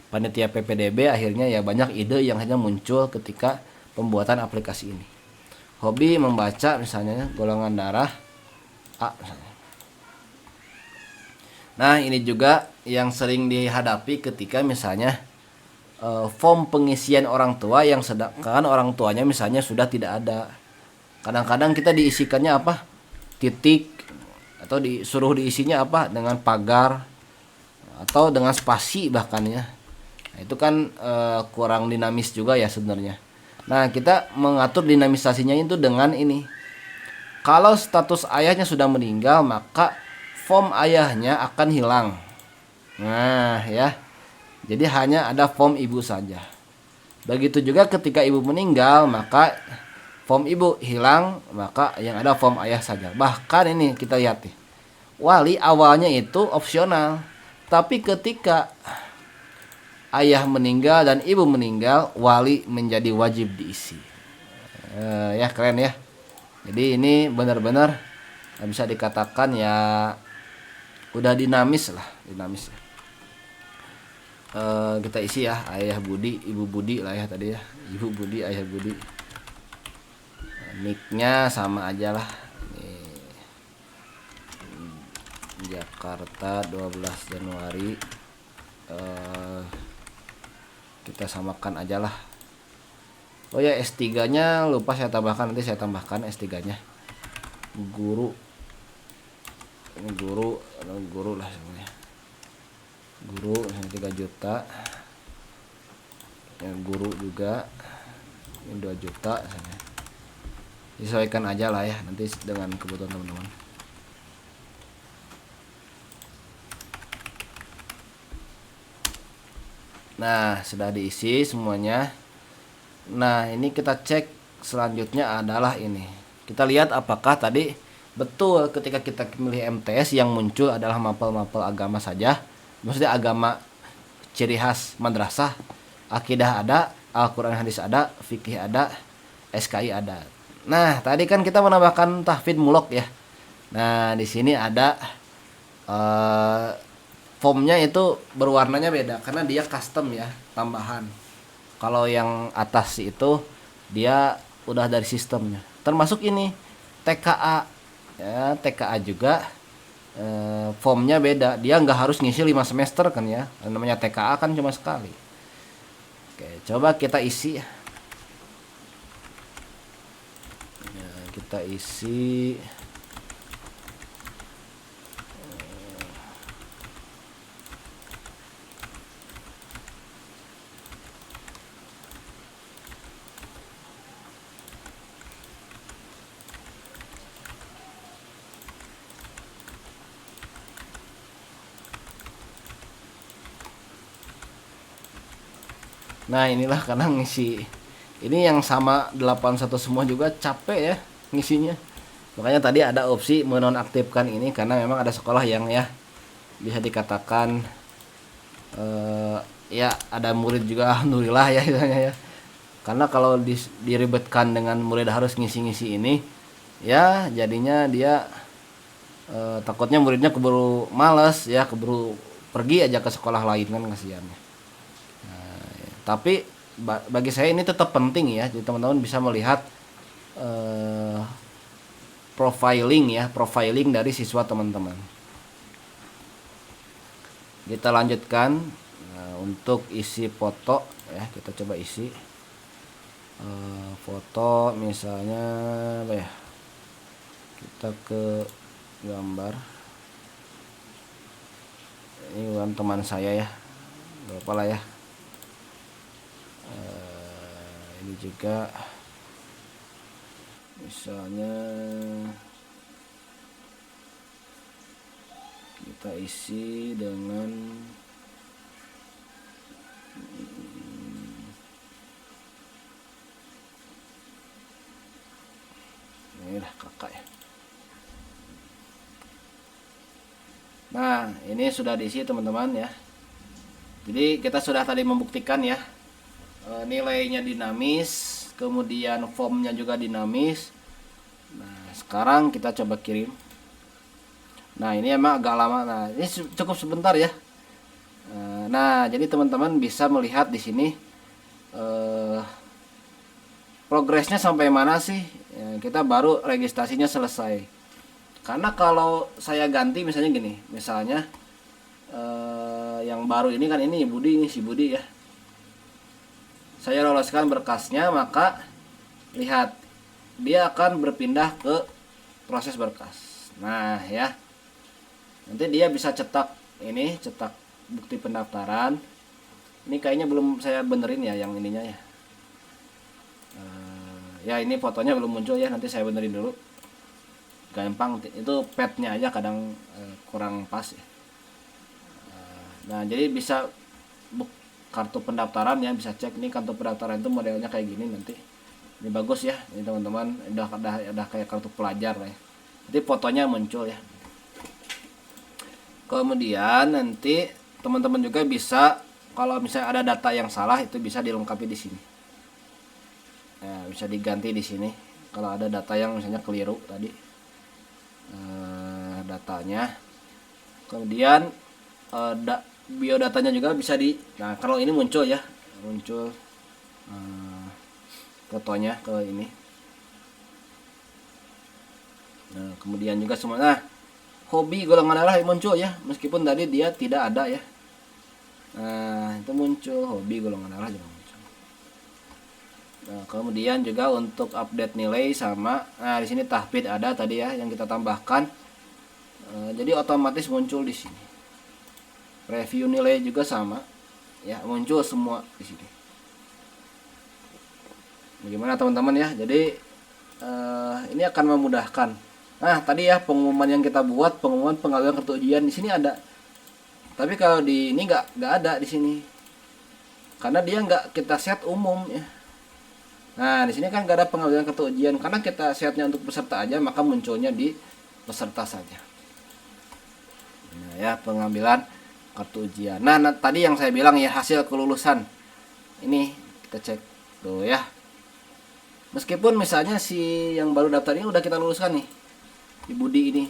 panitia PPDB, akhirnya ya banyak ide yang hanya muncul ketika pembuatan aplikasi ini. Hobi membaca misalnya, golongan darah A misalnya. Nah ini juga yang sering dihadapi ketika misalnya form pengisian orang tua yang sedangkan orang tuanya misalnya sudah tidak ada. Kadang-kadang kita diisikannya apa? Titik, atau disuruh diisinya apa? Dengan pagar atau dengan spasi bahkan ya. Nah, itu kan kurang dinamis juga ya sebenarnya. Nah kita mengatur dinamisasinya itu dengan ini. Kalau status ayahnya sudah meninggal, maka form ayahnya akan hilang. Nah ya, jadi hanya ada form ibu saja. Begitu juga ketika ibu meninggal, maka form ibu hilang, maka yang ada form ayah saja. Bahkan ini kita lihat nih, wali awalnya itu opsional, tapi ketika ayah meninggal dan ibu meninggal, wali menjadi wajib diisi. Ya keren ya. Jadi ini benar-benar bisa dikatakan ya udah dinamis lah, dinamis ya. Kita isi ya, ayah Budi, ibu Budi lah ya tadi ya, ibu Budi, ayah Budi. Nicknya sama aja lah. Jakarta 12 Januari. Kita samakan aja lah. Oh ya, S3 nya lupa saya tambahkan, nanti saya tambahkan S3 nya. Guru, ini guru lah sebenarnya. Guru 3 juta ya, guru juga ini 2 juta misalnya. Disesuaikan aja lah ya nanti dengan kebutuhan teman-teman. Nah sudah diisi semuanya. Nah ini kita cek selanjutnya adalah ini, Kita lihat apakah tadi betul ketika kita memilih MTS yang muncul adalah mapel-mapel agama saja. Maksudnya agama ciri khas madrasah, akidah ada, Al-Quran hadis ada, fikih ada, SKI ada. Nah, tadi kan kita menambahkan tahfidz mulok ya. Nah, di sini ada formnya itu berwarnanya beda karena dia custom ya, tambahan. Kalau yang atas itu dia udah dari sistemnya. Termasuk ini TKA ya, TKA juga formnya beda. Dia nggak harus ngisi 5 semester kan ya. Namanya TKA kan cuma sekali. Oke, coba kita isi. Ya, kita isi. Nah, inilah karena ngisi ini yang sama 81 semua juga capek ya ngisinya. Makanya tadi ada opsi menonaktifkan ini karena memang ada sekolah yang ya bisa dikatakan ya ada murid juga alhamdulillah ya istilahnya ya. Karena kalau diribetkan dengan murid harus ngisi-ngisi ini ya jadinya dia takutnya muridnya keburu males ya, keburu pergi aja ke sekolah lain kan kasihannya. Tapi bagi saya ini tetap penting ya, jadi teman-teman bisa melihat profiling dari siswa teman-teman. Kita lanjutkan untuk isi foto ya, kita coba isi foto misalnya apa ya, kita ke gambar ini bukan teman saya ya, gak apa lah ya. Ini juga misalnya kita isi dengan inilah kakak ya. Nah, ini sudah diisi teman-teman ya. Jadi kita sudah tadi membuktikan ya, nilainya dinamis, kemudian formnya juga dinamis. Nah, sekarang kita coba kirim. Nah, ini emang agak lama. Nah, ini cukup sebentar ya. Nah, jadi teman-teman bisa melihat di sini progresnya sampai mana sih. Ya, kita baru registrasinya selesai. Karena kalau saya ganti misalnya gini, misalnya yang baru ini kan ini Budi, ini si Budi ya. Saya loloskan berkasnya, maka lihat dia akan berpindah ke proses berkas. Nah ya, nanti dia bisa cetak ini, cetak bukti pendaftaran. Ini kayaknya belum saya benerin ya yang ininya ya. Ya ini fotonya belum muncul ya, nanti saya benerin dulu. Gampang, itu petnya aja kadang kurang pas ya. Nah jadi bisa kartu pendaftaran ya, bisa cek nih kartu pendaftaran itu modelnya kayak gini nanti. Ini bagus ya, ini teman-teman udah kayak kartu pelajar lah ya. Nanti fotonya muncul ya. Kemudian nanti teman-teman juga bisa kalau misalnya ada data yang salah itu bisa dilengkapi di sini. Ya, bisa diganti di sini. Kalau ada data yang misalnya keliru tadi datanya. Kemudian biodatanya juga bisa nah kalau ini muncul ya, muncul fotonya ke ini. Nah kemudian juga semua, nah hobi golongan darah muncul ya, meskipun tadi dia tidak ada ya. Nah itu muncul hobi golongan darah juga muncul. Nah kemudian juga untuk update nilai sama, nah di sini tahfidz ada tadi ya yang kita tambahkan, jadi otomatis muncul di sini. Review nilai juga sama ya, muncul semua di sini. Bagaimana teman-teman ya, jadi ini akan memudahkan. Nah tadi ya pengumuman yang kita buat, pengumuman pengalihan kartu ujian di sini ada, tapi kalau di ini nggak ada di sini karena dia nggak kita set umum ya. Nah, di sini kan gak ada pengambilan kartu ujian karena kita setnya untuk peserta aja, maka munculnya di peserta saja. Nah, ya pengambilan kartu ujian. Nah, tadi yang saya bilang ya hasil kelulusan. Ini kita cek tuh ya. Meskipun misalnya si yang baru daftar ini udah kita luluskan nih, di Budi ini.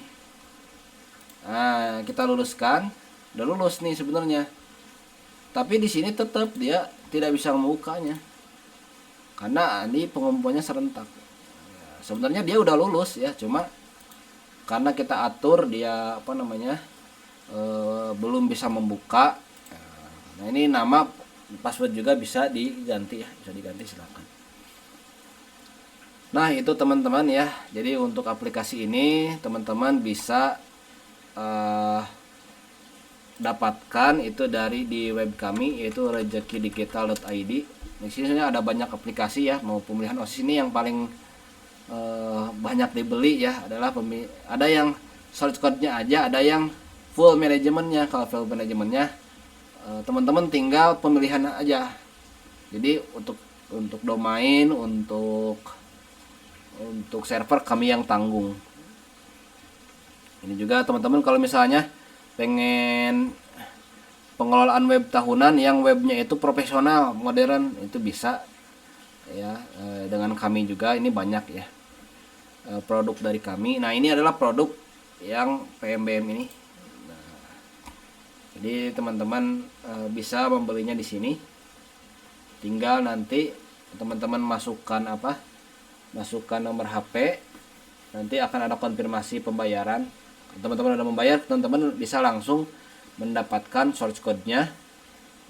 Nah, kita luluskan, udah lulus nih sebenarnya. Tapi di sini tetap dia tidak bisa membukanya. Karena ini pengumpulannya serentak. Sebenarnya dia udah lulus ya, cuma karena kita atur dia belum bisa membuka. Nah, ini nama password juga bisa diganti ya, bisa diganti silakan. Nah, itu teman-teman ya. Jadi untuk aplikasi ini teman-teman bisa dapatkan itu dari di web kami yaitu rezekidigital.id. Di sini ada banyak aplikasi ya, mau pemilihan OSIS ini yang paling banyak dibeli ya adalah ada yang source code-nya aja, ada yang full manajemennya. Kalau full manajemennya teman-teman tinggal pemilihan aja. Jadi untuk domain, untuk server kami yang tanggung. Ini juga teman-teman kalau misalnya pengen pengelolaan web tahunan yang webnya itu profesional, modern, itu bisa ya dengan kami juga. Ini banyak ya produk dari kami. Nah, ini adalah produk yang PMBM ini. Nah, jadi teman-teman bisa membelinya di sini. Tinggal nanti teman-teman masukkan nomor HP, nanti akan ada konfirmasi pembayaran. Teman-teman udah membayar, teman-teman bisa langsung mendapatkan source code-nya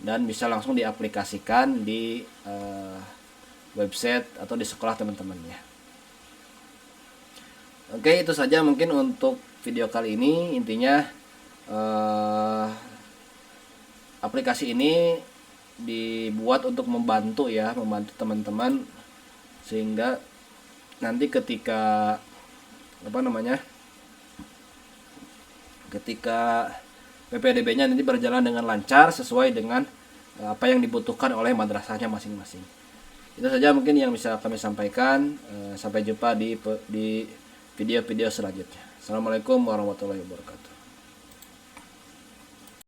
dan bisa langsung diaplikasikan di website atau di sekolah teman-teman ya. Oke, itu saja mungkin untuk video kali ini. Intinya aplikasi ini dibuat untuk membantu teman-teman sehingga nanti ketika PPDB-nya nanti berjalan dengan lancar sesuai dengan apa yang dibutuhkan oleh madrasahnya masing-masing. Itu saja mungkin yang bisa kami sampaikan. Sampai jumpa di video-video selanjutnya. Assalamualaikum warahmatullahi wabarakatuh.